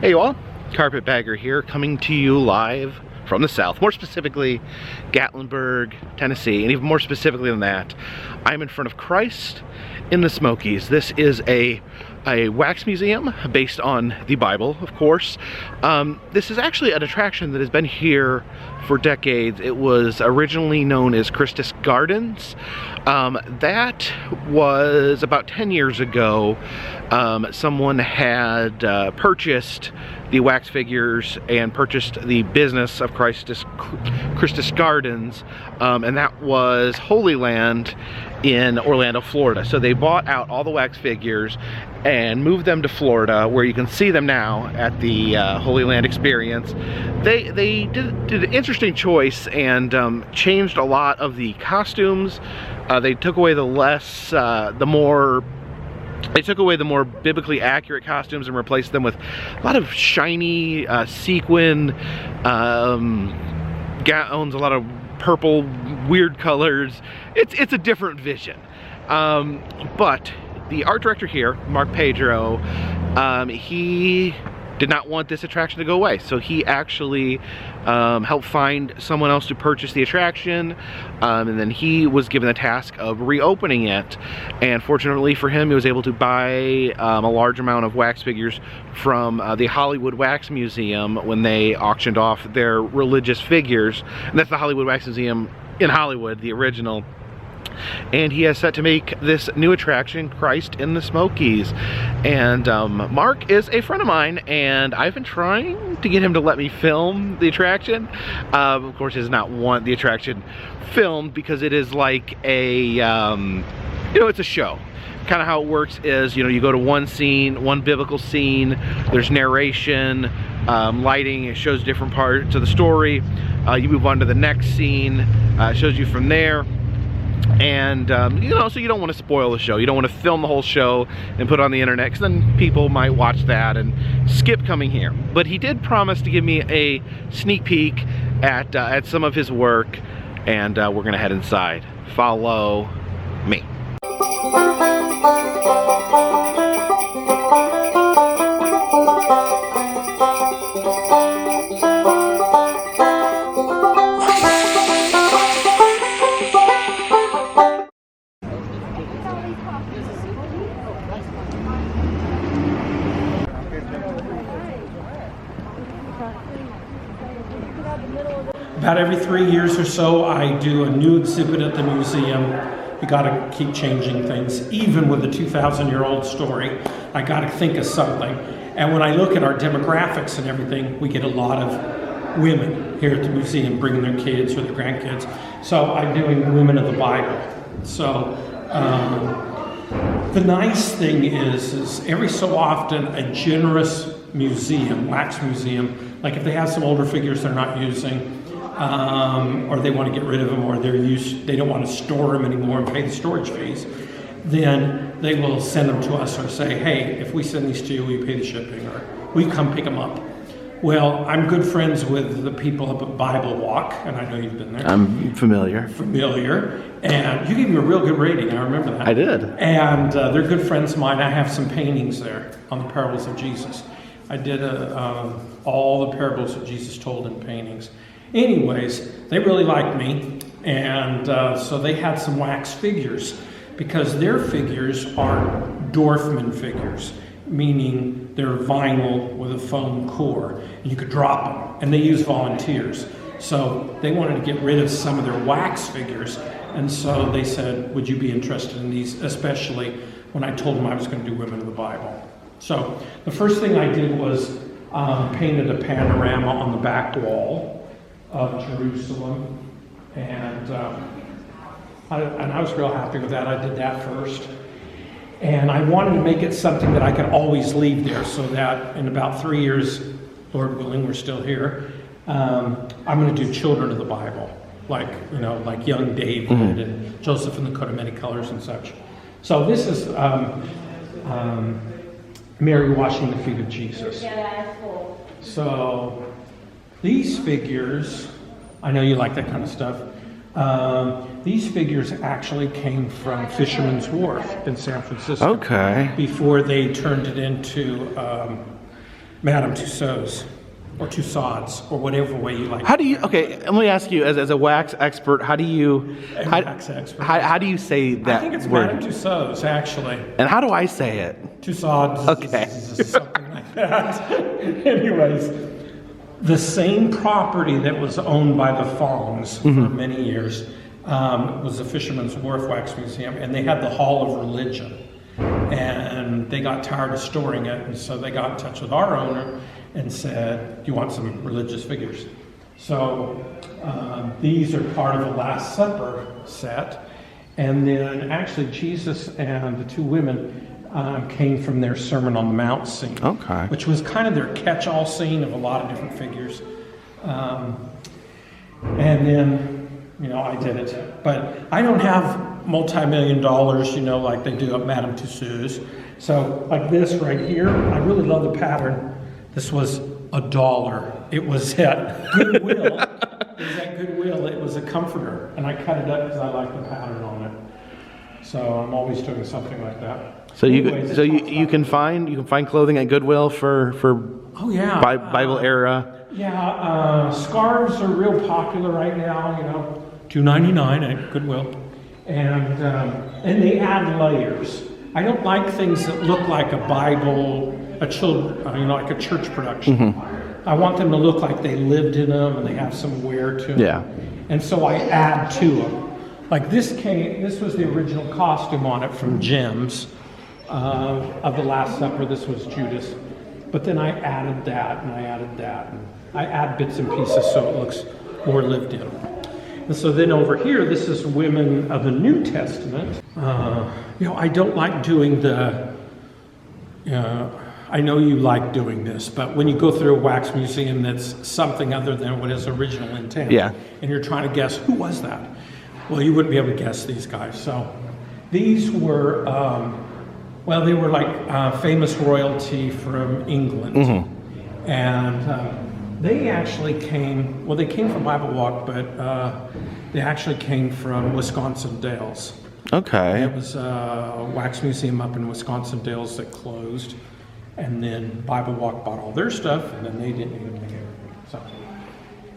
Hey you all, Carpetbagger here, coming to you live from the south, more specifically Gatlinburg, Tennessee, and even more specifically than that, I'm in front of Christ in the Smokies. This is a wax museum based on the Bible, of course. This is actually an attraction that has been here for decades. It was originally known as Christus Gardens. That was about 10 years ago. Someone had purchased the wax figures and purchased the business of Christus Gardens, and that was Holy Land in Orlando, Florida. So they bought out all the wax figures and moved them to Florida, where you can see them now at the Holy Land Experience. They did an interesting choice and changed a lot of the costumes. They took away the more biblically accurate costumes and replaced them with a lot of shiny sequin gowns, a lot of purple weird colors. It's a different vision, but the art director here, Mark Pedro, he did not want this attraction to go away, so he actually helped find someone else to purchase the attraction, and then he was given the task of reopening it. And fortunately for him, he was able to buy a large amount of wax figures from the Hollywood Wax Museum when they auctioned off their religious figures, and that's the Hollywood Wax Museum in Hollywood, the original. And he has set to make this new attraction, Christ in the Smokies. And Mark is a friend of mine, and I've been trying to get him to let me film the attraction. Of course, he does not want the attraction filmed because it is like a, you know, it's a show. Kind of how it works is, you know, you go to one scene, one biblical scene, there's narration, lighting, it shows different parts of the story. You move on to the next scene, it shows you from there. And you know, so you don't want to spoil the show. You don't want to film the whole show and put it on the internet, because then people might watch that and skip coming here. But he did promise to give me a sneak peek at some of his work, and we're gonna head inside. Follow me. About every 3 years or so, I do a new exhibit at the museum. You gotta keep changing things. Even with a 2,000-year-old story, I gotta think of something. And when I look at our demographics and everything, we get a lot of women here at the museum bringing their kids or their grandkids. So I'm doing Women of the Bible. So the nice thing is every so often a generous museum, wax museum, like if they have some older figures they're not using, or they want to get rid of them, or they don't want to store them anymore and pay the storage fees, then they will send them to us or say, hey, if we send these to you, will you pay the shipping, or will you come pick them up? Well, I'm good friends with the people up at Bible Walk, and I know you've been there. I'm familiar. And you gave them a real good rating, I remember that. I did. And they're good friends of mine. I have some paintings there on the parables of Jesus. I did all the parables that Jesus told in paintings. Anyways, they really liked me, and so they had some wax figures, because their figures are Dorfman figures, meaning they're vinyl with a foam core, and you could drop them, and they use volunteers. So they wanted to get rid of some of their wax figures, and so they said, would you be interested in these, especially when I told them I was going to do Women of the Bible. So the first thing I did was painted a panorama on the back wall of Jerusalem, and I was real happy with that. I did that first, and I wanted to make it something that I could always leave there, so that in about 3 years, Lord willing, we're still here, I'm going to do children of the Bible, like, you know, like young David and Joseph in the coat of many colors and such. So this is Mary washing the feet of Jesus. So these figures, I know you like that kind of stuff. These figures actually came from Fisherman's Wharf in San Francisco. Okay. Before they turned it into Madame Tussauds, or Tussauds, or whatever way you like. How do you? Okay, let me ask you, as a wax expert, how do you? How do you say that I think it's word? Madame Tussauds, actually. And how do I say it? Tussauds. Okay. Something like that. Anyways, the same property that was owned by the Fongs for many years was the Fisherman's Wharf Wax Museum, and they had the Hall of Religion. And they got tired of storing it, and so they got in touch with our owner and said, "Do you want some religious figures?" So these are part of the Last Supper set. And then actually Jesus and the two women came from their Sermon on the Mount scene, which was kind of their catch-all scene of a lot of different figures. And then, I did it. But I don't have multi-million dollars, like they do at Madame Tussauds. So like this right here, I really love the pattern. This was $1. It was at Goodwill. It was a comforter, and I cut it up because I like the pattern on it. So I'm always doing something like that. So you can find clothing at Goodwill for Bible era. Yeah, scarves are real popular right now. $2.99 at Goodwill, and they add layers. I don't like things that look like a Bible, like a church production. I want them to look like they lived in them and they have some wear to them. Yeah. And so I add to them. Like this was the original costume on it from Jim's of the Last Supper. This was Judas. But then I added that and I added that. And I add bits and pieces so it looks more lived in. And so then over here, this is women of the New Testament. I don't like doing I know you like doing this, but when you go through a wax museum that's something other than what is original intent, and you're trying to guess, who was that? Well, you wouldn't be able to guess these guys. So these were, they were like famous royalty from England. And they actually came from Bible Walk, but they actually came from Wisconsin Dells. Okay. It was a wax museum up in Wisconsin Dells that closed. And then Bible Walk bought all their stuff, and then they didn't even make it. So,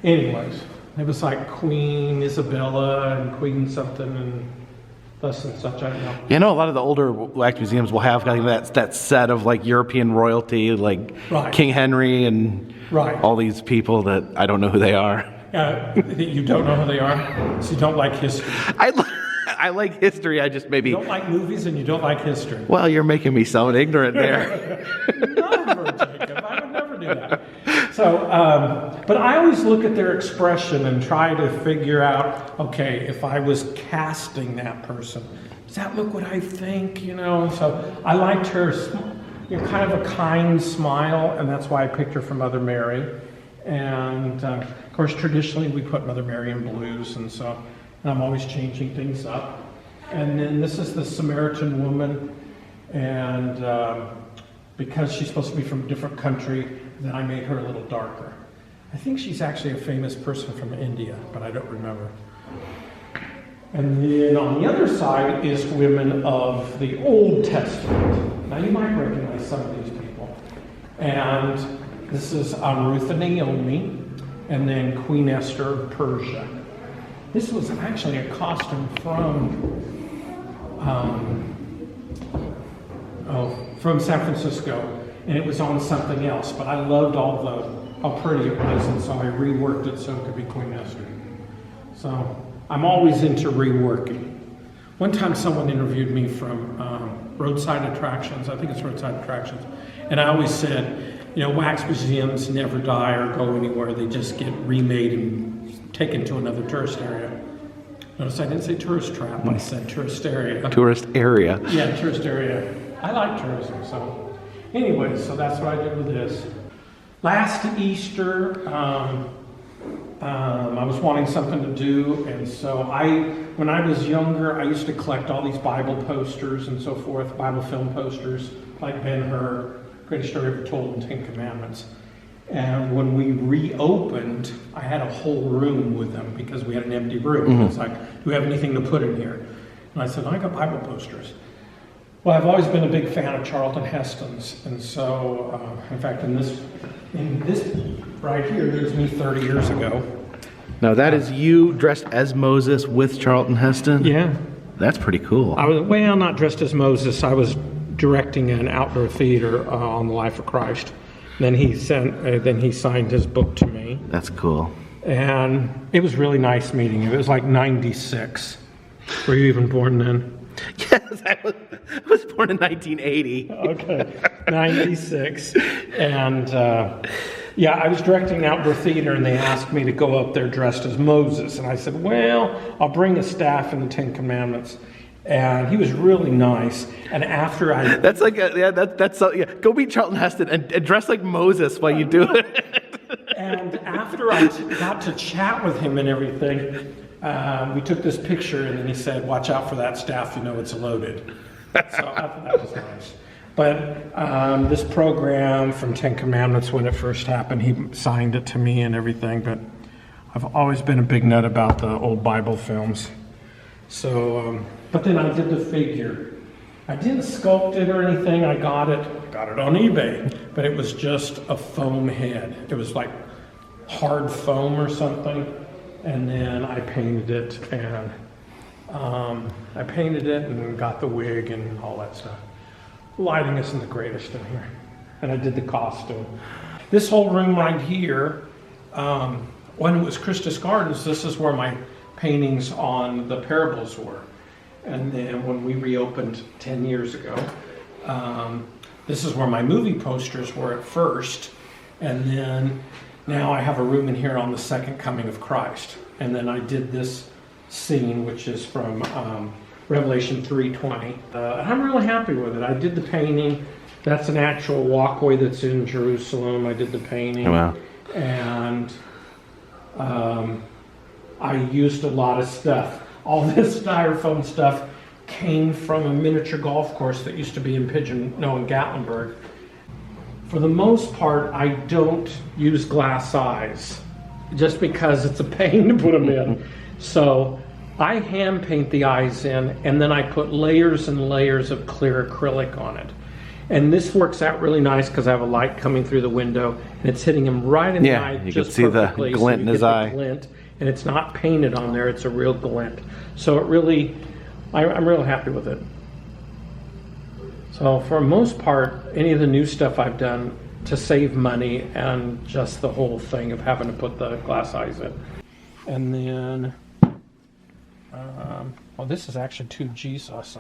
anyways, it was like Queen Isabella and Queen something and thus and such. I don't know. A lot of the older wax museums will have kind of that set of like European royalty, like King Henry and all these people that I don't know who they are. You don't know who they are, so you don't like history. I like history. I just maybe... You don't like movies and you don't like history. Well, you're making me sound ignorant there. Never, Jacob. I would never do that. So, but I always look at their expression and try to figure out, okay, if I was casting that person, does that look what I think, So I liked her, kind of a kind smile, and that's why I picked her for Mother Mary. And, of course, traditionally we put Mother Mary in blues, and so... And I'm always changing things up. And then this is the Samaritan woman. And because she's supposed to be from a different country, then I made her a little darker. I think she's actually a famous person from India, but I don't remember. And then on the other side is women of the Old Testament. Now you might recognize some of these people. And this is Ruth and Naomi, and then Queen Esther of Persia. This was actually a costume from San Francisco, and it was on something else. But I loved how pretty it was, and so I reworked it so it could be Queen Esther. So I'm always into reworking. One time, someone interviewed me from Roadside Attractions. I think it's Roadside Attractions, and I always said, wax museums never die or go anywhere. They just get remade and taken to another tourist area. Notice I didn't say tourist trap, I said tourist area. Tourist area. Yeah, tourist area. I like tourism, so. Anyway, so that's what I did with this. Last Easter, I was wanting something to do, and so when I was younger, I used to collect all these Bible posters and so forth, Bible film posters, like Ben-Hur, Greatest Story Ever Told, and Ten Commandments. And when we reopened, I had a whole room with them because we had an empty room. It's like, do we have anything to put in here? And I said, I got Bible posters. Well, I've always been a big fan of Charlton Heston's, and so, in fact, in this right here, there's me 30 years ago. Now that is you dressed as Moses with Charlton Heston? Yeah. That's pretty cool. I was, well, not dressed as Moses. I was directing an outdoor theater on the life of Christ. Then he signed his book to me. That's cool. And it was really nice meeting you. It was like 96. Were you even born then? Yes, I was born in 1980. Okay, 96. And yeah, I was directing outdoor theater, and they asked me to go up there dressed as Moses. And I said, well, I'll bring a staff in the Ten Commandments. And he was really nice. And after I... That's like, that's so, yeah. Go meet Charlton Heston and dress like Moses while you do it. And after I got to chat with him and everything, we took this picture, and then he said, watch out for that staff, you know it's loaded. So I thought that was nice. But this program from Ten Commandments, when it first happened, he signed it to me and everything. But I've always been a big nut about the old Bible films. So, but then I did the figure. I didn't sculpt it or anything. I got it on eBay, but it was just a foam head. It was like hard foam or something, and then I painted it, and got the wig and all that stuff. Lighting isn't the greatest in here, and I did the costume. This whole room right here, when it was Christus Gardens, this is where my paintings on the parables were. And then when we reopened 10 years ago, this is where my movie posters were at first. And then now I have a room in here on the second coming of Christ. And then I did this scene, which is from Revelation 3:20. And I'm really happy with it. I did the painting. That's an actual walkway that's in Jerusalem. I did the painting. Oh, wow. And I used a lot of stuff. All this styrofoam stuff came from a miniature golf course that used to be in in Gatlinburg. For the most part, I don't use glass eyes just because it's a pain to put them in. So I hand paint the eyes in, and then I put layers and layers of clear acrylic on it. And this works out really nice because I have a light coming through the window, and it's hitting him right in the eye. Yeah, you can see the glint in his eye. Glint, and it's not painted on there, it's a real glint. So it really, I'm real happy with it. So for the most part, any of the new stuff I've done to save money and just the whole thing of having to put the glass eyes in. And then, well, this is actually two Jesus.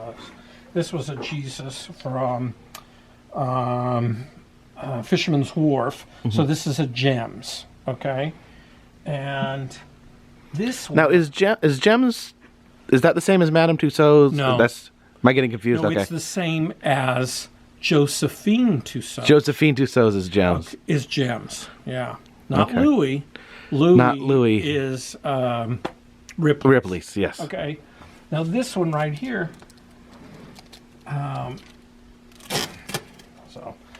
This was a Jesus from Fisherman's Wharf. Mm-hmm. So this is a Gems, okay? And this one... Now, is Gems, is that the same as Madame Tussauds? No. Am I getting confused? No, okay. It's the same as Josephine Tussauds. Josephine Tussauds is Gems. Is Gems, yeah. Not Okay. Louis. Not Louis. Is Ripley's. Ripley's, yes. Okay. Now this one right here,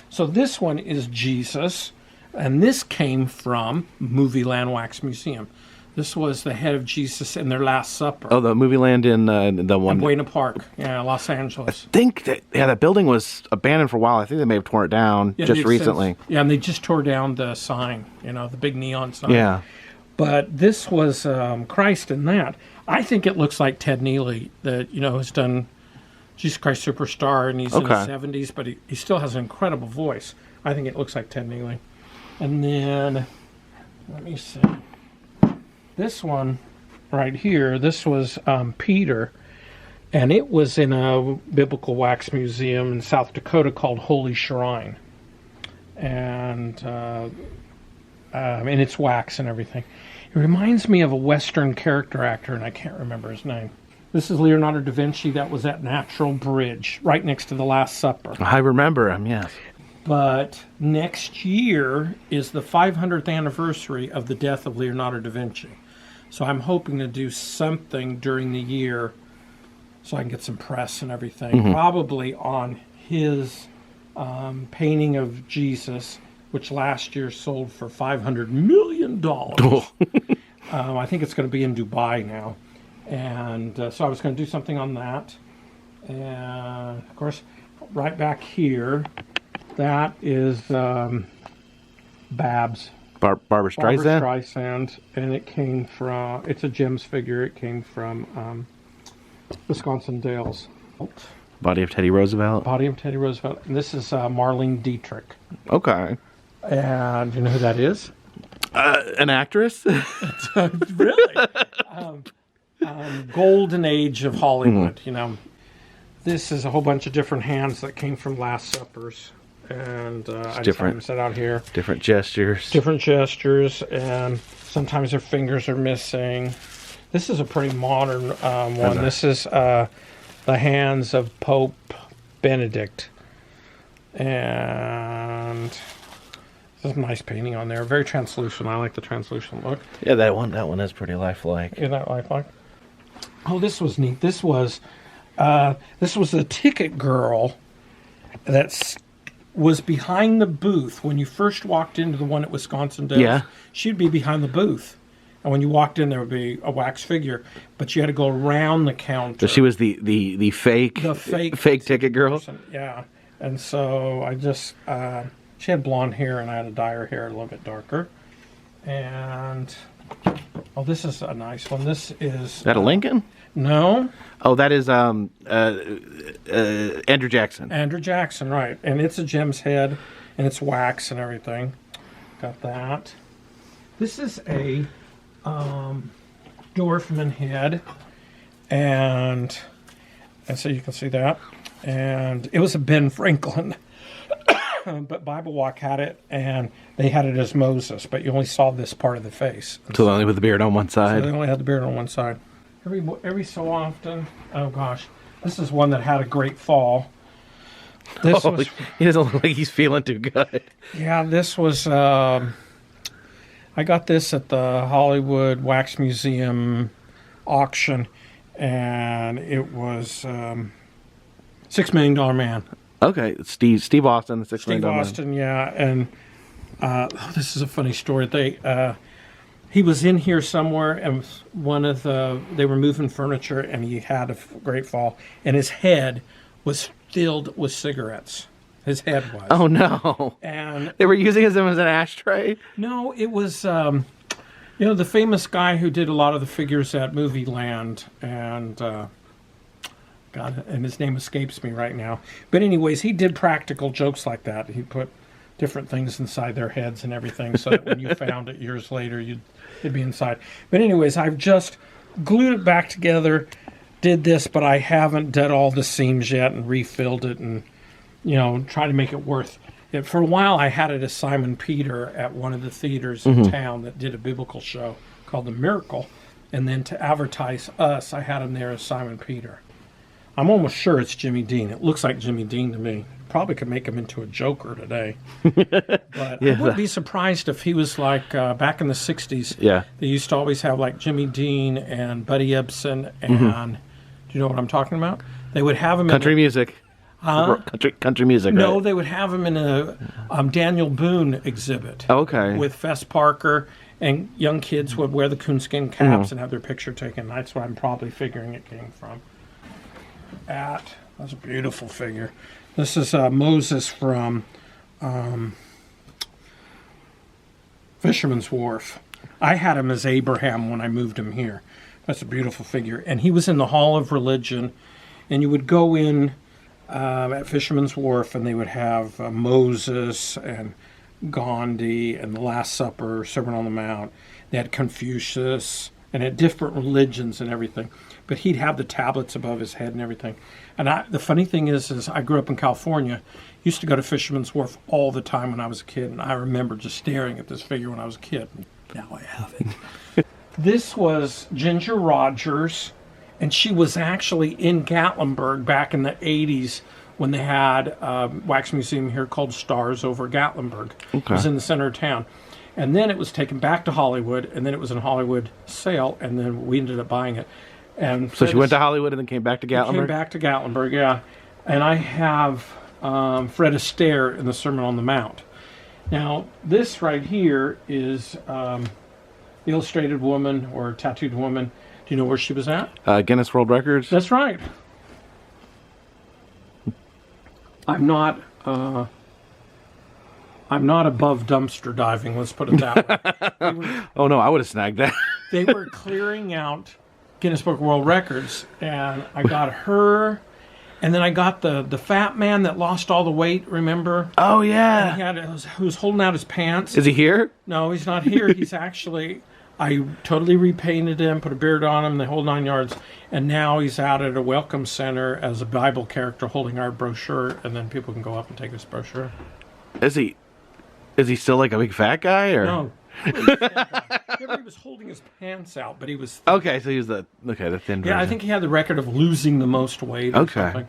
so this one is Jesus, and this came from Movie Land Wax Museum. This was the head of Jesus in their Last Supper. Oh, the movie land in the one... In Buena Park, yeah, Los Angeles. I think that building was abandoned for a while. I think they may have torn it down just recently. And they just tore down the sign, the big neon sign. Yeah. But this was Christ in that. I think it looks like Ted Neely that, has done Jesus Christ Superstar, and he's in his 70s, but he still has an incredible voice. I think it looks like Ted Neely. And then, let me see. This one right here, this was Peter, and it was in a biblical wax museum in South Dakota called Holy Shrine. And it's wax and everything. It reminds me of a Western character actor, and I can't remember his name. This is Leonardo da Vinci. That was at Natural Bridge, right next to the Last Supper. I remember him, yes. But next year is the 500th anniversary of the death of Leonardo da Vinci. So I'm hoping to do something during the year so I can get some press and everything. Mm-hmm. Probably on his painting of Jesus, which last year sold for $500 million. Oh. I think it's going to be in Dubai now. And so I was going to do something on that. And of course, right back here, that is Babs. Barbara Streisand? Barbara Streisand, and it came from, it's a Jim's figure, it came from Wisconsin Dells. Body of Teddy Roosevelt? Body of Teddy Roosevelt. And this is Marlene Dietrich. Okay. And you know who that is? An actress? Really? Golden age of Hollywood, you know. This is a whole bunch of different hands that came from Last Suppers. And I just have them set out here. Different gestures. Different gestures, and sometimes their fingers are missing. This is a pretty modern one. This is the hands of Pope Benedict. And there's a nice painting on there. Very translucent. I like the translucent look. Yeah, that one is pretty lifelike. Isn't that lifelike? Oh, this was neat. This was the ticket girl that's was behind the booth when you first walked into the one at Wisconsin Dells. Yeah. She'd be behind the booth. And when you walked in, there would be a wax figure, but you had to go around the counter. So she was the fake ticket girl? Person. Yeah. And so I just, she had blonde hair, and I had to dye her hair a little bit darker. And, oh, this is a nice one. This is... Is that a Lincoln? No. Oh, that is Andrew Jackson. Andrew Jackson, right. And it's a Jim's head, and it's wax and everything. Got that. This is a Dorfman head, and so you can see that. And it was a Ben Franklin, but Bible Walk had it, and they had it as Moses, but you only saw this part of the face. So only with the beard on one side? So they only had the beard on one side. Every so often, oh gosh, this is one that had a great fall. This was, he doesn't look like he's feeling too good. Yeah, this was, I got this at the Hollywood Wax Museum auction, and it was $6 Million Man. Okay, Steve Austin, the $6 Million Man. Steve Austin, yeah, and this is a funny story. He was in here somewhere, and they were moving furniture, and he had a great fall, and his head was filled with cigarettes. His head was. Oh no! And they were using him as an ashtray. No, it was the famous guy who did a lot of the figures at Movie Land, and God, and his name escapes me right now. But anyways, he did practical jokes like that. He put different things inside their heads and everything, so that when you found it years later, it'd be inside. But anyways, I've just glued it back together, did this, but I haven't done all the seams yet and refilled it and, try to make it worth it. For a while, I had it as Simon Peter at one of the theaters in town that did a biblical show called The Miracle. And then to advertise us, I had him there as Simon Peter. I'm almost sure it's Jimmy Dean. It looks like Jimmy Dean to me. Probably could make him into a Joker today. But yeah, I wouldn't be surprised if he was like back in the 60s. Yeah. They used to always have like Jimmy Dean and Buddy Ebsen and do you know what I'm talking about? They would have him country music. Country music. No, right? They would have him in a Daniel Boone exhibit. Okay. With Fess Parker, and young kids would wear the coonskin caps and have their picture taken. That's what I'm probably figuring it came from. That's a beautiful figure. This is Moses from Fisherman's Wharf. I had him as Abraham when I moved him here. That's a beautiful figure. And he was in the Hall of Religion. And you would go in at Fisherman's Wharf, and they would have Moses and Gandhi and the Last Supper, Sermon on the Mount. They had Confucius and had different religions and everything. But he'd have the tablets above his head and everything. And the funny thing is I grew up in California. Used to go to Fisherman's Wharf all the time when I was a kid. And I remember just staring at this figure when I was a kid. Now I have it. This was Ginger Rogers. And she was actually in Gatlinburg back in the 80s when they had a wax museum here called Stars over Gatlinburg. Okay. It was in the center of town. And then it was taken back to Hollywood, and then it was in Hollywood sale, and then we ended up buying it. And so she went to Hollywood and then came back to Gatlinburg? Came back to Gatlinburg, yeah. And I have Fred Astaire in the Sermon on the Mount. Now, this right here is illustrated woman or tattooed woman. Do you know where she was at? Guinness World Records? That's right. I'm not above dumpster diving, let's put it that way. Oh no, I would have snagged that. They were clearing out Guinness Book of World Records, and I got her, and then I got the fat man that lost all the weight, remember? Oh yeah. Who was holding out his pants. Is he here? No, he's not here. He's actually, I totally repainted him, put a beard on him, the whole 9 yards, and now he's out at a welcome center as a Bible character holding our brochure, and then people can go up and take this brochure. Is he still like a big fat guy, or? No. Remember, he was holding his pants out, but he was thin. Okay, so he was the thin version. Yeah, I think he had the record of losing the most weight. Or Okay.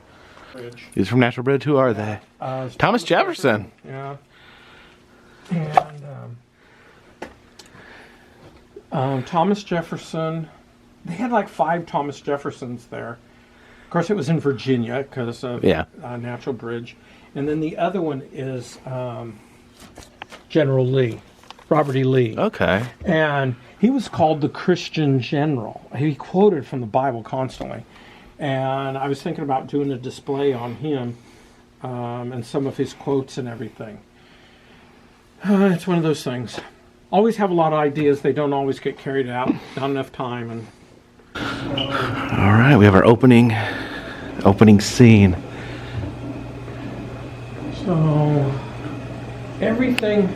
He's from Natural Bridge. Who are they? Thomas Jefferson. Yeah. And Thomas Jefferson. They had like 5 Thomas Jeffersons there. Of course, it was in Virginia because of Natural Bridge. And then the other one is General Lee. Robert E. Lee. Okay. And he was called the Christian General. He quoted from the Bible constantly. And I was thinking about doing a display on him and some of his quotes and everything. It's one of those things. Always have a lot of ideas. They don't always get carried out. Not enough time. And all right, we have our opening scene. So everything...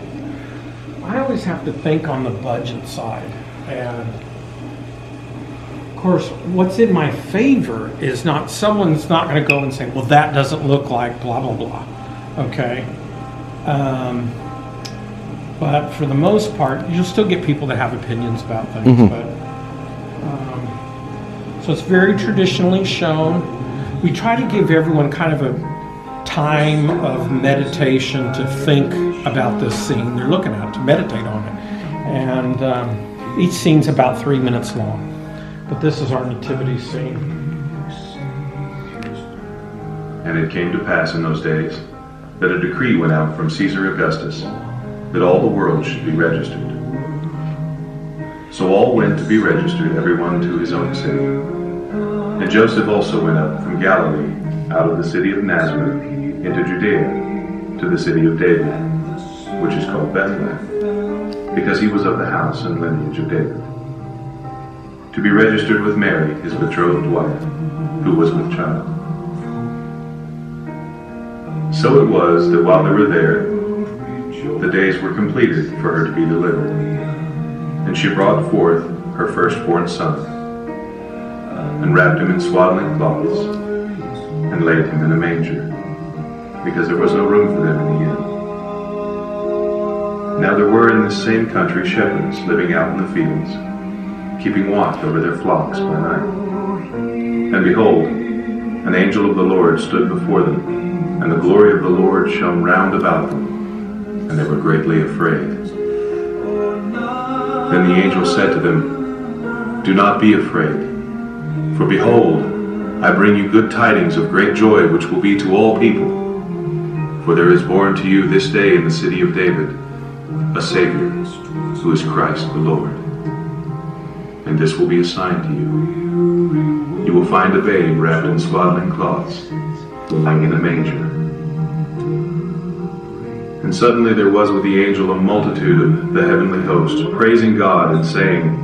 I always have to think on the budget side, and of course what's in my favor is someone's not going to go and say, well, that doesn't look like blah blah blah, okay, but for the most part you'll still get people that have opinions about things. But so it's very traditionally shown. We try to give everyone kind of a time of meditation to think about this scene they're looking at, to meditate on it. And each scene's about 3 minutes long. But this is our nativity scene. And it came to pass in those days that a decree went out from Caesar Augustus that all the world should be registered. So all went to be registered, everyone to his own city. And Joseph also went up from Galilee, out of the city of Nazareth, into Judea, to the city of David, which is called Bethlehem, because he was of the house and lineage of David, to be registered with Mary, his betrothed wife, who was with child. So it was that while they were there, the days were completed for her to be delivered. And she brought forth her firstborn son, and wrapped him in swaddling cloths, and laid him in a manger, because there was no room for them in the inn. Now there were in this same country shepherds living out in the fields, keeping watch over their flocks by night. And behold, an angel of the Lord stood before them, and the glory of the Lord shone round about them, and they were greatly afraid. Then the angel said to them, "Do not be afraid, for behold, I bring you good tidings of great joy, which will be to all people. For there is born to you this day in the city of David a Savior, who is Christ the Lord. And this will be a sign to you. You will find a babe wrapped in swaddling cloths, lying in a manger." And suddenly there was with the angel a multitude of the heavenly host, praising God and saying,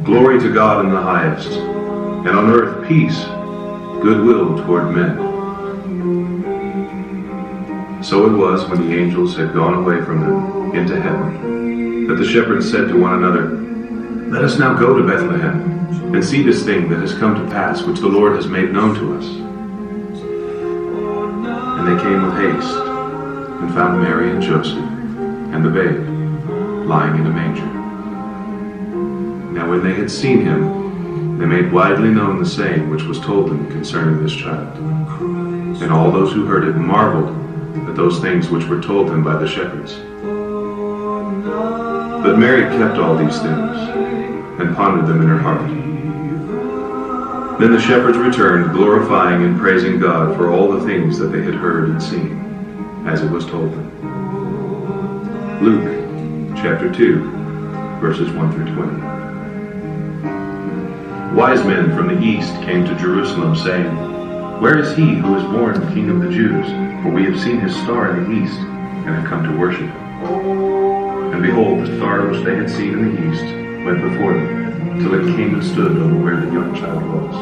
"Glory to God in the highest, and on earth peace, goodwill toward men." So it was, when the angels had gone away from them into heaven, that the shepherds said to one another, "Let us now go to Bethlehem, and see this thing that has come to pass, which the Lord has made known to us." And they came with haste, and found Mary and Joseph, and the babe, lying in a manger. Now when they had seen him, they made widely known the saying which was told them concerning this child. And all those who heard it marveled at those things which were told them by the shepherds. But Mary kept all these things, and pondered them in her heart. Then the shepherds returned, glorifying and praising God for all the things that they had heard and seen, as it was told them. Luke chapter 2, verses 1 through 20. Wise men from the east came to Jerusalem, saying, "Where is he who is born King of the Jews? For we have seen his star in the east, and have come to worship him. And behold, the star which they had seen in the east went before them, till it came and stood over where the young child was.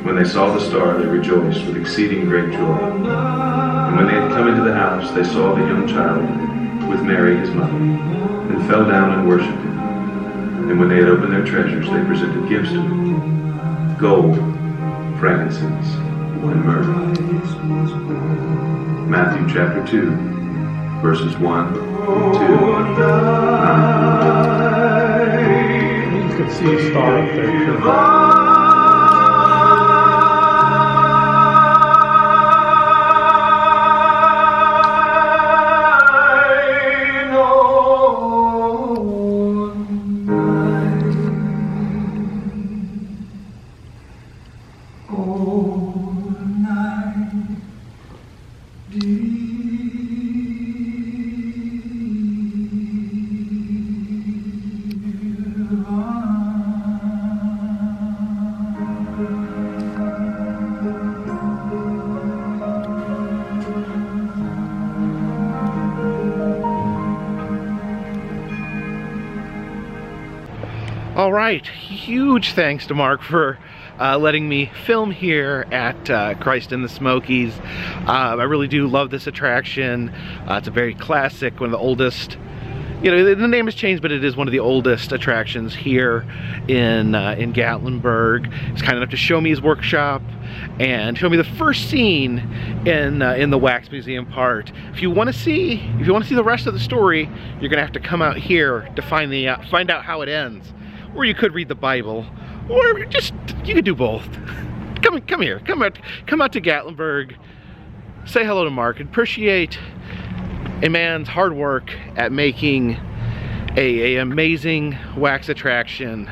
When they saw the star, they rejoiced with exceeding great joy. And when they had come into the house, they saw the young child with Mary his mother, and fell down and worshipped him. And when they had opened their treasures, they presented gifts to him: gold, frankincense, and myrrh. Matthew chapter 2, verses 1 and 2. 9. You can see a star up there too. All right, huge thanks to Mark for letting me film here at Christ in the Smokies. I really do love this attraction. It's a very classic, one of the oldest. You know, the name has changed, but it is one of the oldest attractions here in Gatlinburg. He's kind enough to show me his workshop and show me the first scene in the Wax Museum part. If you want to see the rest of the story, you're gonna have to come out here to find out how it ends. Or you could read the Bible, or you could do both. Come here, come out to Gatlinburg. Say hello to Mark. Appreciate a man's hard work at making a amazing wax attraction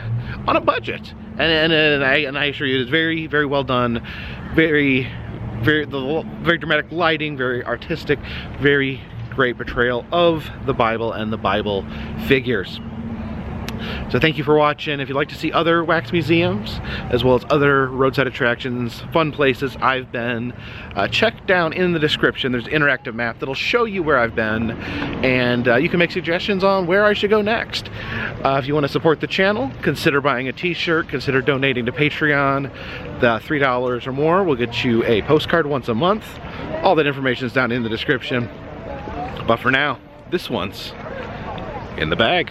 on a budget, and I assure you, it's very, very well done. Very dramatic lighting, very artistic, very great portrayal of the Bible and the Bible figures. So thank you for watching. If you'd like to see other wax museums, as well as other roadside attractions, fun places I've been, check down in the description. There's an interactive map that'll show you where I've been, and you can make suggestions on where I should go next. If you want to support the channel, consider buying a t-shirt, consider donating to Patreon. The $3 or more will get you a postcard once a month. All that information is down in the description. But for now, this one's in the bag.